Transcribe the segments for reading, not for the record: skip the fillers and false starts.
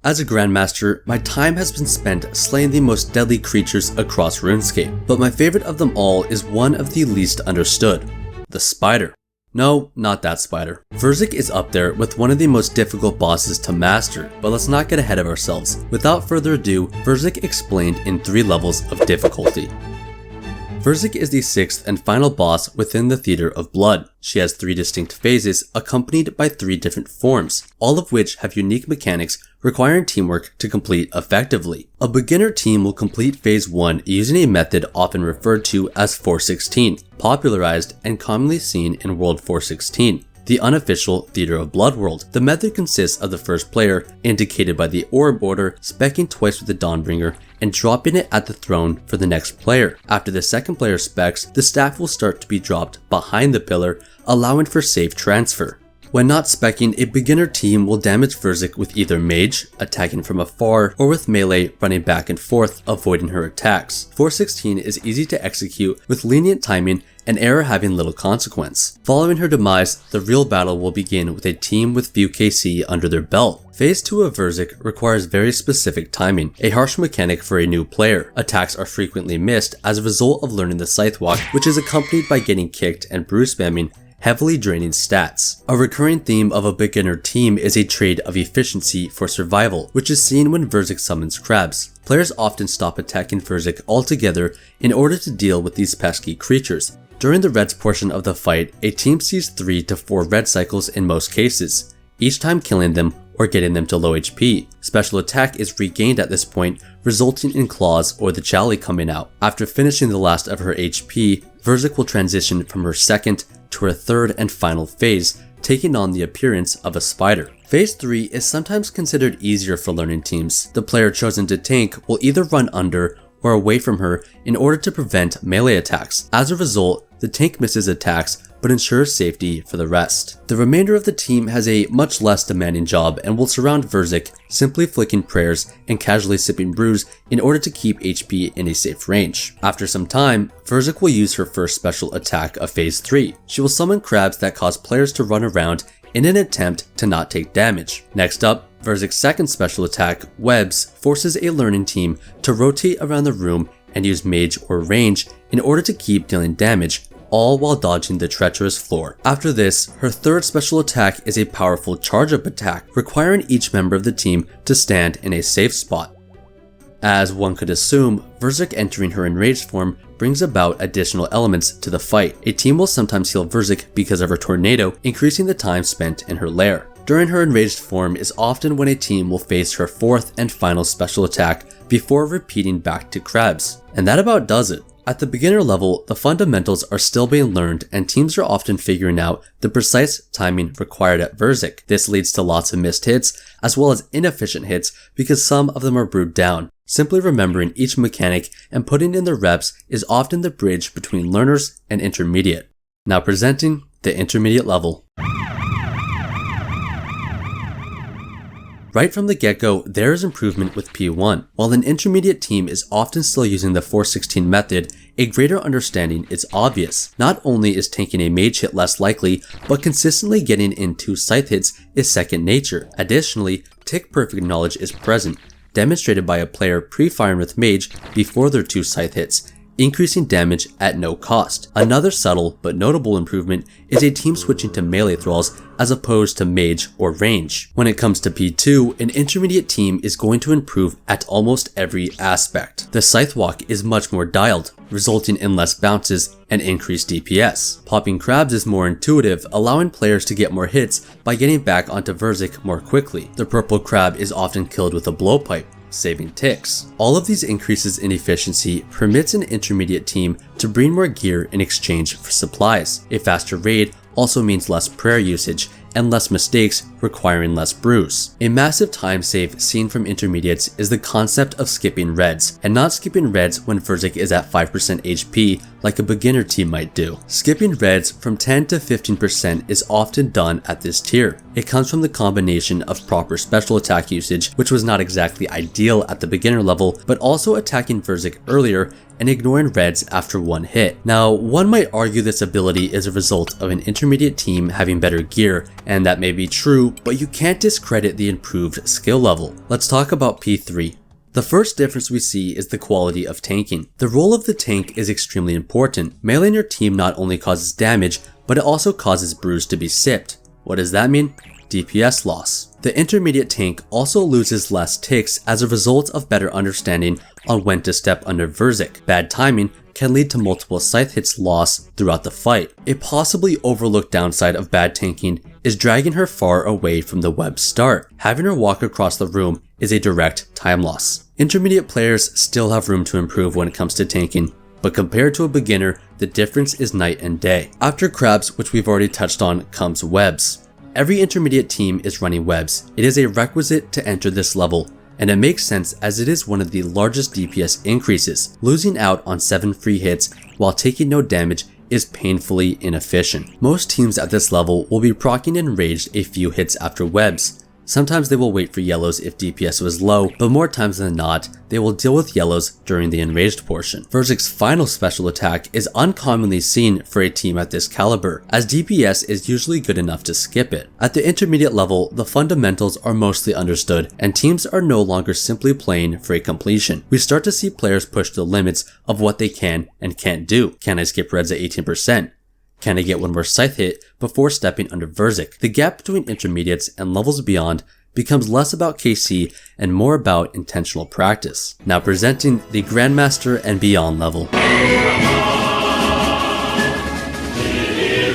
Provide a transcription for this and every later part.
As a Grandmaster, my time has been spent slaying the most deadly creatures across RuneScape, but my favorite of them all is one of the least understood, the spider. No, not that spider. Verzik is up there with one of the most difficult bosses to master, but let's not get ahead of ourselves. Without further ado, Verzik explained in 3 levels of difficulty. Verzik is the 6th and final boss within the Theater of Blood. She has 3 distinct phases accompanied by 3 different forms, all of which have unique mechanics requiring teamwork to complete effectively. A beginner team will complete phase 1 using a method often referred to as 416, popularized and commonly seen in World 416. The unofficial Theater of Blood world. The method consists of the first player, indicated by the orb order, specking twice with the Dawnbringer and dropping it at the throne for the next player. After the second player specs, the staff will start to be dropped behind the pillar, allowing for safe transfer. When not specking, a beginner team will damage Verzik with either mage, attacking from afar, or with melee running back and forth, avoiding her attacks. 416 is easy to execute with lenient timing and error having little consequence. Following her demise, the real battle will begin with a team with few KC under their belt. Phase 2 of Verzik requires very specific timing, a harsh mechanic for a new player. Attacks are frequently missed as a result of learning the scythe walk, which is accompanied by getting kicked and bruise spamming, heavily draining stats. A recurring theme of a beginner team is a trade of efficiency for survival, which is seen when Verzik summons crabs. Players often stop attacking Verzik altogether in order to deal with these pesky creatures. During the Reds portion of the fight, a team sees 3 to 4 red cycles in most cases, each time killing them or getting them to low HP. Special attack is regained at this point, resulting in claws or the Jolly coming out. After finishing the last of her HP, Verzik will transition from her second to her third and final phase, taking on the appearance of a spider. Phase 3 is sometimes considered easier for learning teams. The player chosen to tank will either run under or away from her in order to prevent melee attacks. As a result, the tank misses attacks but ensures safety for the rest. The remainder of the team has a much less demanding job and will surround Verzik, simply flicking prayers and casually sipping brews in order to keep HP in a safe range. After some time, Verzik will use her first special attack of phase 3. She will summon crabs that cause players to run around in an attempt to not take damage. Next up, Verzik's second special attack, Webs, forces a learning team to rotate around the room and use mage or range in order to keep dealing damage, all while dodging the treacherous floor. After this, her third special attack is a powerful charge-up attack, requiring each member of the team to stand in a safe spot. As one could assume, Verzik entering her enraged form brings about additional elements to the fight. A team will sometimes heal Verzik because of her tornado, increasing the time spent in her lair. During her enraged form is often when a team will face her 4th and final special attack before repeating back to crabs. And that about does it. At the beginner level, the fundamentals are still being learned and teams are often figuring out the precise timing required at Verzik. This leads to lots of missed hits as well as inefficient hits because some of them are brewed down. Simply remembering each mechanic and putting in the reps is often the bridge between learners and intermediate. Now presenting the intermediate level. Right from the get-go, there is improvement with P1. While an intermediate team is often still using the 416 method, a greater understanding is obvious. Not only is tanking a mage hit less likely, but consistently getting in 2 scythe hits is second nature. Additionally, tick perfect knowledge is present, demonstrated by a player pre-firing with mage before their 2 scythe hits, increasing damage at no cost. Another subtle but notable improvement is a team switching to melee thralls as opposed to mage or range. When it comes to P2, an intermediate team is going to improve at almost every aspect. The scythe walk is much more dialed, resulting in less bounces and increased DPS. Popping crabs is more intuitive, allowing players to get more hits by getting back onto Verzik more quickly. The purple crab is often killed with a blowpipe, saving ticks. All of these increases in efficiency permits an intermediate team to bring more gear in exchange for supplies. A faster raid also means less prayer usage and less mistakes requiring less brews. A massive time save seen from intermediates is the concept of skipping reds, and not skipping reds when Verzik is at 5% HP like a beginner team might do. Skipping reds from 10 to 15% is often done at this tier. It comes from the combination of proper special attack usage, which was not exactly ideal at the beginner level, but also attacking Verzik earlier and ignoring reds after 1 hit. Now, one might argue this ability is a result of an intermediate team having better gear, and that may be true, true, but you can't discredit the improved skill level. Let's talk about P3. The first difference we see is the quality of tanking. The role of the tank is extremely important. Melee in your team not only causes damage, but it also causes brews to be sipped. What does that mean? DPS loss. The intermediate tank also loses less ticks as a result of better understanding on when to step under Verzik. Bad timing can lead to multiple scythe hits loss throughout the fight. A possibly overlooked downside of bad tanking is dragging her far away from the web start. Having her walk across the room is a direct time loss. Intermediate players still have room to improve when it comes to tanking, but compared to a beginner, the difference is night and day. After crabs, which we've already touched on, comes webs. Every intermediate team is running webs. It is a requisite to enter this level, and it makes sense as it is one of the largest DPS increases. Losing out on 7 free hits while taking no damage is painfully inefficient. Most teams at this level will be proccing enraged a few hits after webs. Sometimes they will wait for yellows if DPS was low, but more times than not, they will deal with yellows during the enraged portion. Verzik's final special attack is uncommonly seen for a team at this caliber, as DPS is usually good enough to skip it. At the intermediate level, the fundamentals are mostly understood, and teams are no longer simply playing for a completion. We start to see players push the limits of what they can and can't do. Can I skip reds at 18%? Can I get one more scythe hit before stepping under Verzik? The gap between intermediates and levels beyond becomes less about KC and more about intentional practice. Now presenting the Grandmaster and beyond level.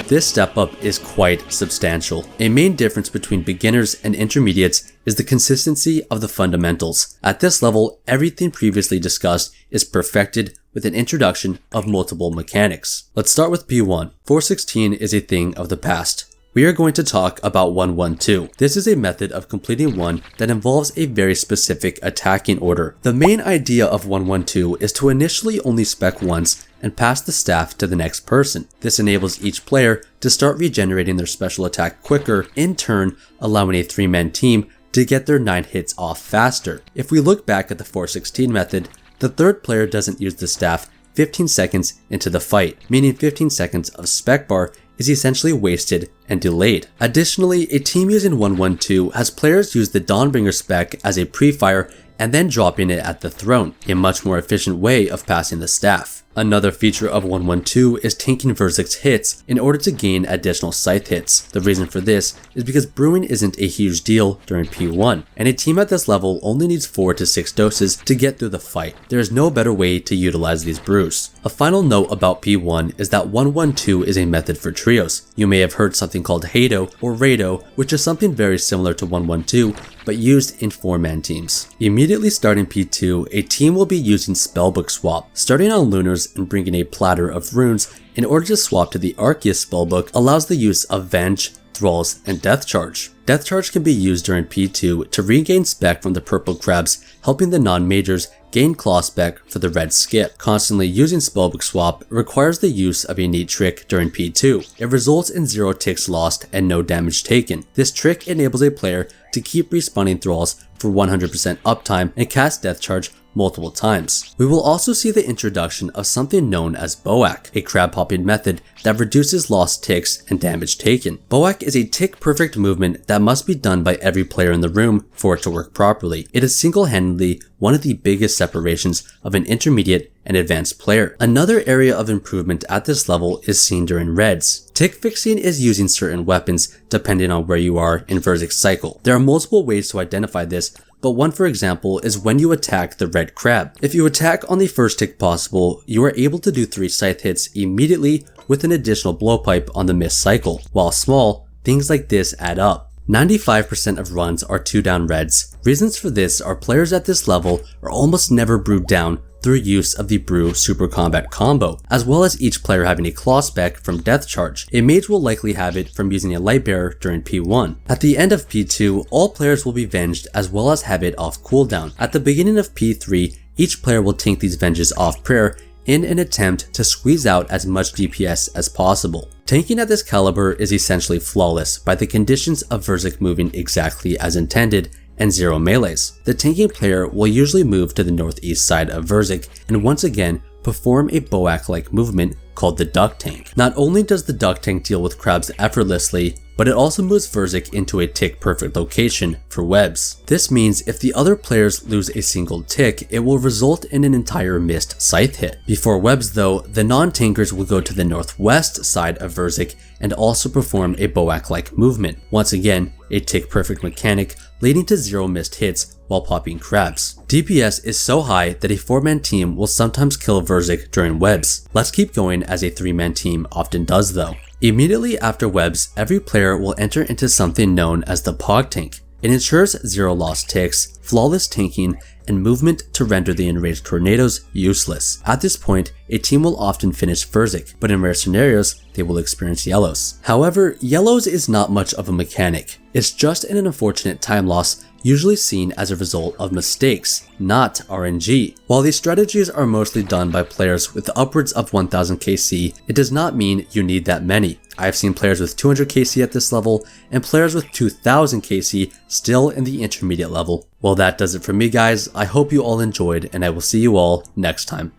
This step up is quite substantial. A main difference between beginners and intermediates is the consistency of the fundamentals. At this level, everything previously discussed is perfected with an introduction of multiple mechanics. Let's start with P1. 416 is a thing of the past. We are going to talk about 112. This is a method of completing one that involves a very specific attacking order. The main idea of 112 is to initially only spec once and pass the staff to the next person. This enables each player to start regenerating their special attack quicker, in turn allowing a 3-man team to get their 9 hits off faster. If we look back at the 416 method, the third player doesn't use the staff 15 seconds into the fight, meaning 15 seconds of spec bar is essentially wasted and delayed. Additionally, a team using 112 has players use the Dawnbringer spec as a pre-fire and then dropping it at the throne, a much more efficient way of passing the staff. Another feature of 112 is tanking Verzik's hits in order to gain additional scythe hits. The reason for this is because brewing isn't a huge deal during P1, and a team at this level only needs 4 to 6 doses to get through the fight. There is no better way to utilize these brews. A final note about P1 is that 112 is a method for trios. You may have heard something called Hado or Rado, which is something very similar to 112, but used in 4-man teams. Immediately starting P2, a team will be using Spellbook Swap, starting on Lunars and bringing a platter of runes in order to swap to the Arceus Spellbook allows the use of Venge, Thralls, and Death Charge. Death Charge can be used during P2 to regain spec from the purple crabs, helping the non-majors gain claw spec for the red skip. Constantly using Spellbook Swap requires the use of a neat trick during P2. It results in 0 ticks lost and no damage taken. This trick enables a player to keep respawning thralls for 100% uptime and cast Death Charge multiple times. We will also see the introduction of something known as Boak, a crab popping method that reduces lost ticks and damage taken. Boak is a tick perfect movement that must be done by every player in the room for it to work properly. It is single-handedly one of the biggest separations of an intermediate and advanced player. Another area of improvement at this level is seen during reds. Tick fixing is using certain weapons depending on where you are in Verzik's cycle. There are multiple ways to identify this, but one for example is when you attack the red crab. If you attack on the first tick possible, you are able to do 3 scythe hits immediately with an additional blowpipe on the missed cycle. While small, things like this add up. 95% of runs are 2 down reds. Reasons for this are players at this level are almost never brewed down through use of the Brew Super Combat combo, as well as each player having a claw spec from Death Charge. A mage will likely have it from using a light bearer during P1. At the end of P2, all players will be venged as well as have it off cooldown. At the beginning of P3, each player will tank these venges off prayer in an attempt to squeeze out as much DPS as possible. Tanking at this caliber is essentially flawless by the conditions of Verzik moving exactly as intended and 0 melees. The tanking player will usually move to the northeast side of Verzik and once again perform a Boak-like movement called the Duck Tank. Not only does the Duck Tank deal with crabs effortlessly, but it also moves Verzik into a tick perfect location for webs. This means if the other players lose a single tick, it will result in an entire missed scythe hit. Before webs though, the non-tankers will go to the northwest side of Verzik and also perform a Boak-like movement. Once again, a tick perfect mechanic leading to 0 missed hits while popping crabs. DPS is so high that a 4-man team will sometimes kill Verzik during webs. Let's keep going as a 3-man team often does though. Immediately after webs, every player will enter into something known as the Pog Tank. It ensures 0 lost ticks, flawless tanking, and movement to render the enraged tornadoes useless. At this point, a team will often finish Verzik, but in rare scenarios, they will experience yellows. However, yellows is not much of a mechanic. It's just an unfortunate time loss, usually seen as a result of mistakes, not RNG. While these strategies are mostly done by players with upwards of 1000 KC, it does not mean you need that many. I have seen players with 200 KC at this level, and players with 2000 KC still in the intermediate level. Well, that does it for me guys. I hope you all enjoyed, and I will see you all next time.